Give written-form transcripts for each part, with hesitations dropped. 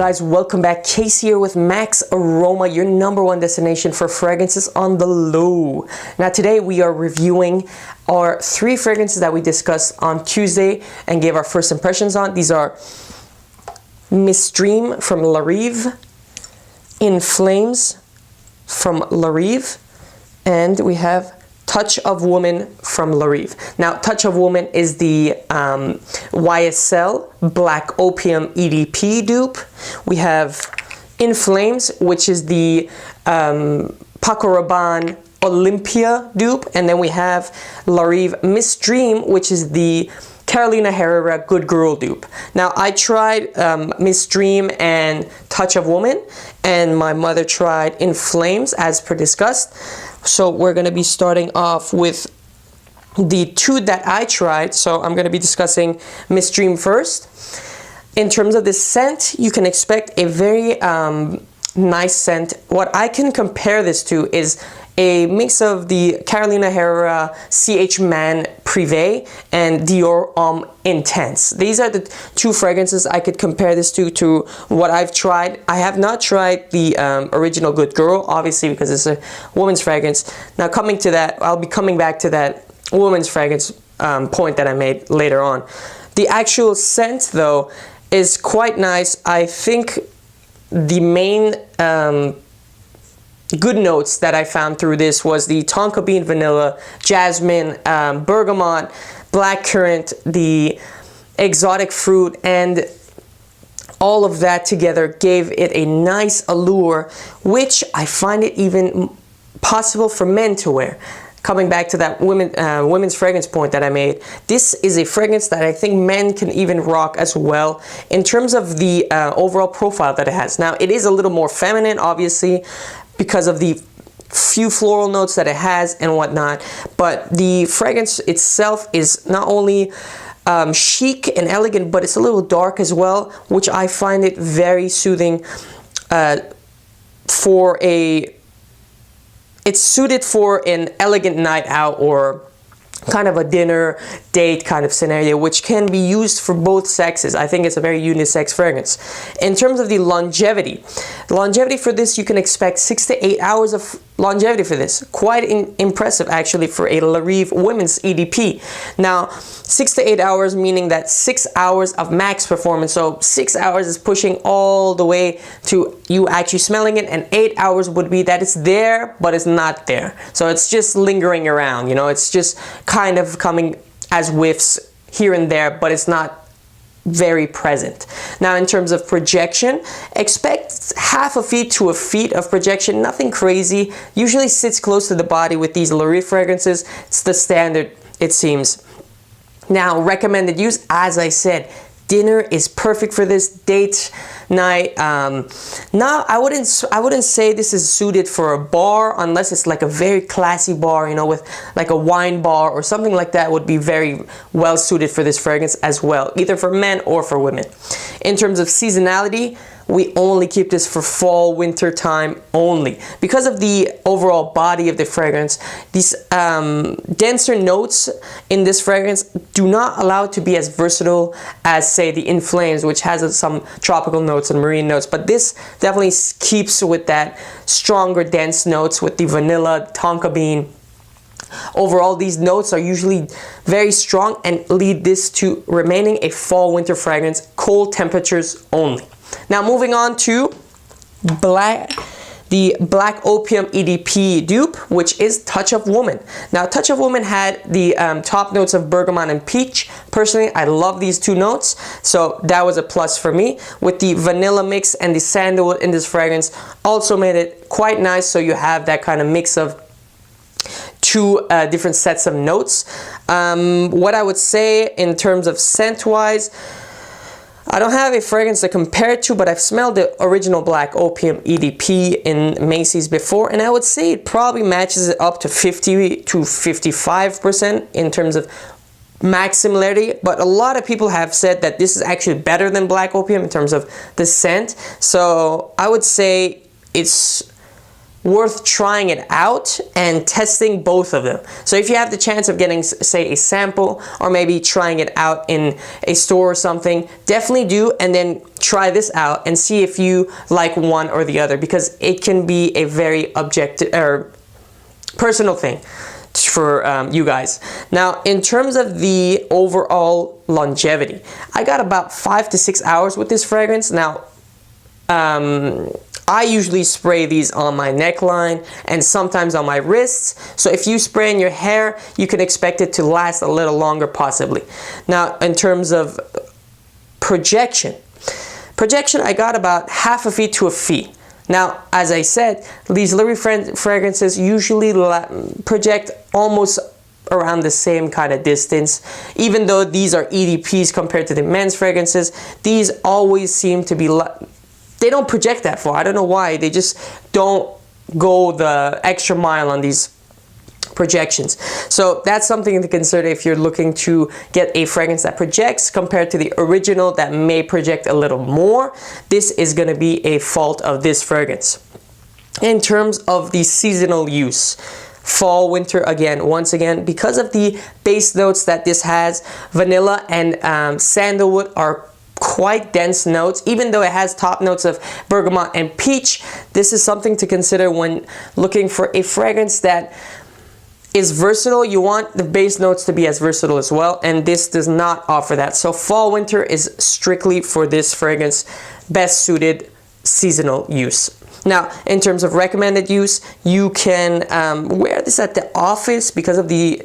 guys, welcome back. Case here with Max Aroma, your #1 destination for fragrances on the low. Now today we are reviewing our 3 fragrances that we discussed on Tuesday and gave our first impressions on. These are Miss Dream from Rive, In Flames from Rive, and we have Touch of Woman from Rive. Now, Touch of Woman is the YSL Black Opium EDP dupe. We have In Flames, which is the Paco Rabanne Olympea dupe. And then we have Rive Miss Dream, which is the Carolina Herrera Good Girl dupe. Now, I tried Miss Dream and Touch of Woman, and my mother tried In Flames, as per discussed. So we're going to be starting off with the 2 that I tried. So I'm going to be discussing Miss Dream first. In terms of this scent, you can expect a very nice scent. What I can compare this to is a mix of the Carolina Herrera CH Man Privé and Dior Homme Intense. These are the 2 fragrances I could compare this to what I've tried. I have not tried the original Good Girl, obviously, because it's a woman's fragrance. Now, coming to that, I'll be coming back to that woman's fragrance point that I made later on. The actual scent, though, is quite nice. I think the main good notes that I found through this was the tonka bean vanilla, jasmine, bergamot, blackcurrant, the exotic fruit, and all of that together gave it a nice allure, which I find it even possible for men to wear. Coming back to that women's fragrance point that I made, this is a fragrance that I think men can even rock as well in terms of the overall profile that it has. Now, it is a little more feminine, obviously, because of the few floral notes that it has and whatnot, but the fragrance itself is not only chic and elegant, but it's a little dark as well, which I find it very soothing it's suited for an elegant night out or kind of a dinner date kind of scenario, which can be used for both sexes. I think it's a very unisex fragrance. In terms of the longevity for this, you can expect 6 to 8 hours of longevity for this. Quite impressive, actually, for a Rive women's EDP. Now, 6 to 8 hours, meaning that 6 hours of max performance. So 6 hours is pushing all the way to you actually smelling it, and 8 hours would be that it's there, but it's not there. So it's just lingering around, you know, it's just kind of coming as whiffs here and there, but it's not very present. Now, in terms of projection, expect half a feet to a feet of projection, nothing crazy. Usually sits close to the body with these Rive fragrances. It's the standard, it seems. Now, recommended use, as I said, dinner is perfect for this, date night. Now, I wouldn't say this is suited for a bar unless it's like a very classy bar, you know, with like a wine bar or something like that would be very well suited for this fragrance as well, either for men or for women. In terms of seasonality, we only keep this for fall, winter time only. Because of the overall body of the fragrance, these denser notes in this fragrance do not allow it to be as versatile as, say, the In Flames, which has some tropical notes and marine notes. But this definitely keeps with that stronger, dense notes with the vanilla, tonka bean. Overall, these notes are usually very strong and lead this to remaining a fall-winter fragrance, cold temperatures only. Now, moving on to the Black Opium EDP dupe, which is Touch of Woman. Now, Touch of Woman had the top notes of bergamot and peach. Personally, I love these 2 notes, so that was a plus for me. With the vanilla mix and the sandalwood in this fragrance, also made it quite nice, so you have that kind of mix of 2 different sets of notes. What I would say in terms of scent-wise, I don't have a fragrance to compare it to, but I've smelled the original Black Opium EDP in Macy's before, and I would say it probably matches it up to 50 to 55% in terms of max similarity, but a lot of people have said that this is actually better than Black Opium in terms of the scent. So I would say it's worth trying it out and testing both of them. So if you have the chance of getting, say, a sample or maybe trying it out in a store or something, definitely do, and then try this out and see if you like one or the other, because it can be a very objective or personal thing for you guys. Now, in terms of the overall longevity, I got about 5 to 6 hours with this fragrance. Now, I usually spray these on my neckline and sometimes on my wrists. So if you spray in your hair, you can expect it to last a little longer possibly. Now, in terms of projection, I got about half a feet to a feet. Now, as I said, these Lurie fragrances usually project almost around the same kind of distance. Even though these are EDPs compared to the men's fragrances, these always seem to be, they don't project that far. I don't know why. They just don't go the extra mile on these projections. So that's something to consider if you're looking to get a fragrance that projects compared to the original that may project a little more. This is going to be a fault of this fragrance. In terms of the seasonal use, fall, winter, once again, because of the base notes that this has, vanilla and sandalwood are quite dense notes. Even though it has top notes of bergamot and peach, this is something to consider when looking for a fragrance that is versatile. You want the base notes to be as versatile as well, and this does not offer that. So fall, winter is strictly for this fragrance best suited seasonal use. Now, in terms of recommended use, you can wear this at the office because of the,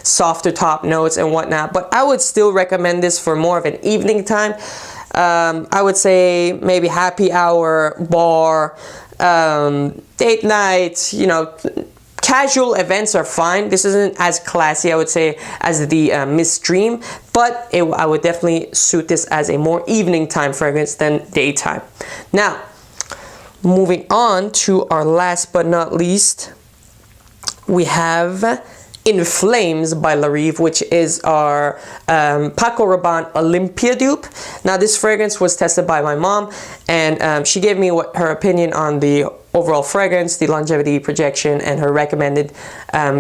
softer top notes and whatnot, but I would still recommend this for more of an evening time. I would say maybe happy hour, bar, date night, casual events are fine. This isn't as classy, I would say, as the Miss Dream, but I would definitely suit this as a more evening time fragrance than daytime. Now, moving on to our last but not least, we have In Flames by Rive, which is our Paco Rabanne Olympea dupe. Now, this fragrance was tested by my mom, and she gave me her opinion on the overall fragrance, the longevity, projection, and her recommended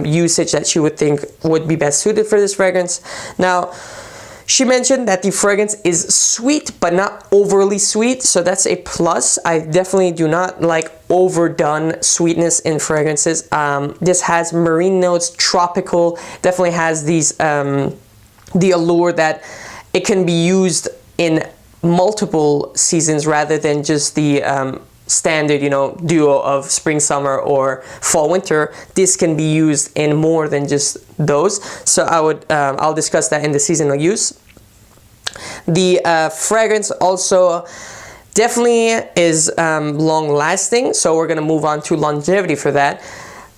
usage that she would think would be best suited for this fragrance. Now, she mentioned that the fragrance is sweet, but not overly sweet, so that's a plus. I definitely do not like overdone sweetness in fragrances. This has marine notes, tropical, definitely has these, the allure that it can be used in multiple seasons rather than just the standard, duo of spring, summer, or fall, winter. This can be used in more than just those. So I'll discuss that in the seasonal use. The fragrance also definitely is long lasting. So we're gonna move on to longevity for that.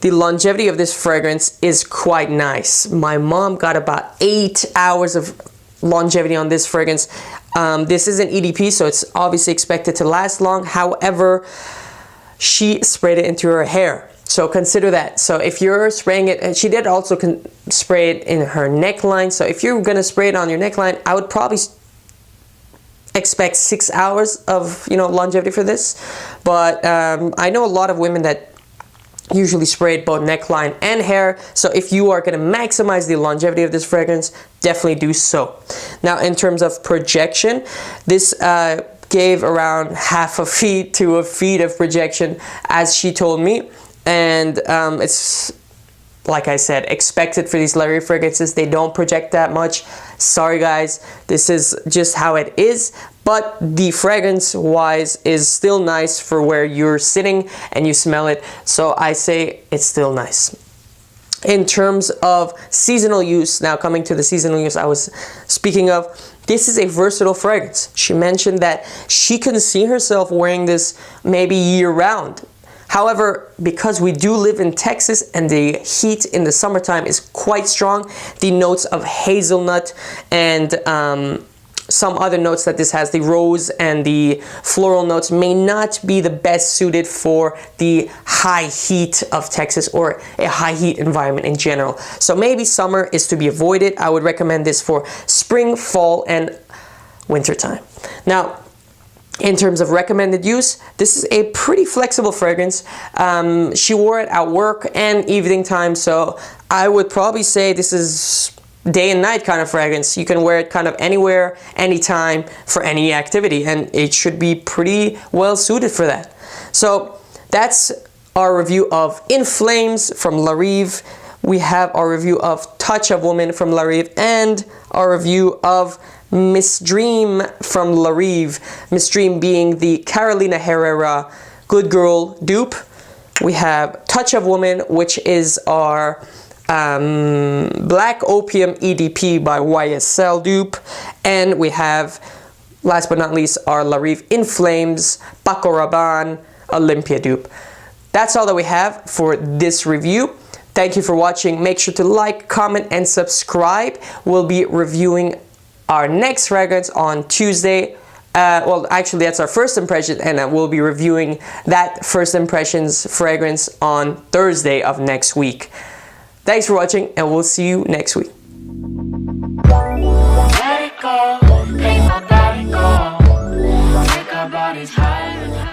The longevity of this fragrance is quite nice. My mom got about 8 hours of longevity on this fragrance. This is an EDP, so it's obviously expected to last long. However, she sprayed it into her hair, so consider that. So if you're spraying it, and she did also spray it in her neckline, so if you're gonna spray it on your neckline, I would probably expect 6 hours of longevity for this. But I know a lot of women that usually sprayed both neckline and hair, so if you are going to maximize the longevity of this fragrance, definitely do so. Now, in terms of projection, this gave around half a feet to a feet of projection, as she told me, and it's, like I said, expected for these Rive fragrances. They don't project that much. Sorry guys, this is just how it is, but the fragrance wise is still nice for where you're sitting and you smell it, so I say it's still nice. In terms of seasonal use, now coming to the seasonal use I was speaking of, this is a versatile fragrance. She mentioned that she can see herself wearing this maybe year round. However, because we do live in Texas and the heat in the summertime is quite strong, the notes of hazelnut and some other notes that this has, the rose and the floral notes, may not be the best suited for the high heat of Texas or a high heat environment in general. So maybe summer is to be avoided. I would recommend this for spring, fall, and winter time. Now, In terms of recommended use, this is a pretty flexible fragrance. She wore it at work and evening time, so I would probably say this is day and night kind of fragrance. You can wear it kind of anywhere, anytime, for any activity, and it should be pretty well suited for that. So that's our review of In Flames from La Rive. We have our review of Touch of Woman from La Rive, and our review of Miss Dream from La Rive. Miss Dream being the Carolina Herrera Good Girl dupe. We have Touch of Woman, which is our Black Opium EDP by YSL dupe. And we have, last but not least, our La Rive In Flames Paco Rabanne Olympea dupe. That's all that we have for this review. Thank you for watching. Make sure to like, comment, and subscribe. We'll be reviewing our next fragrance on Tuesday. Well, actually, that's our first impression, and we'll be reviewing that first impressions fragrance on Thursday of next week. Thanks for watching, and we'll see you next week. Let it go, make my body go, make our bodies higher and higher.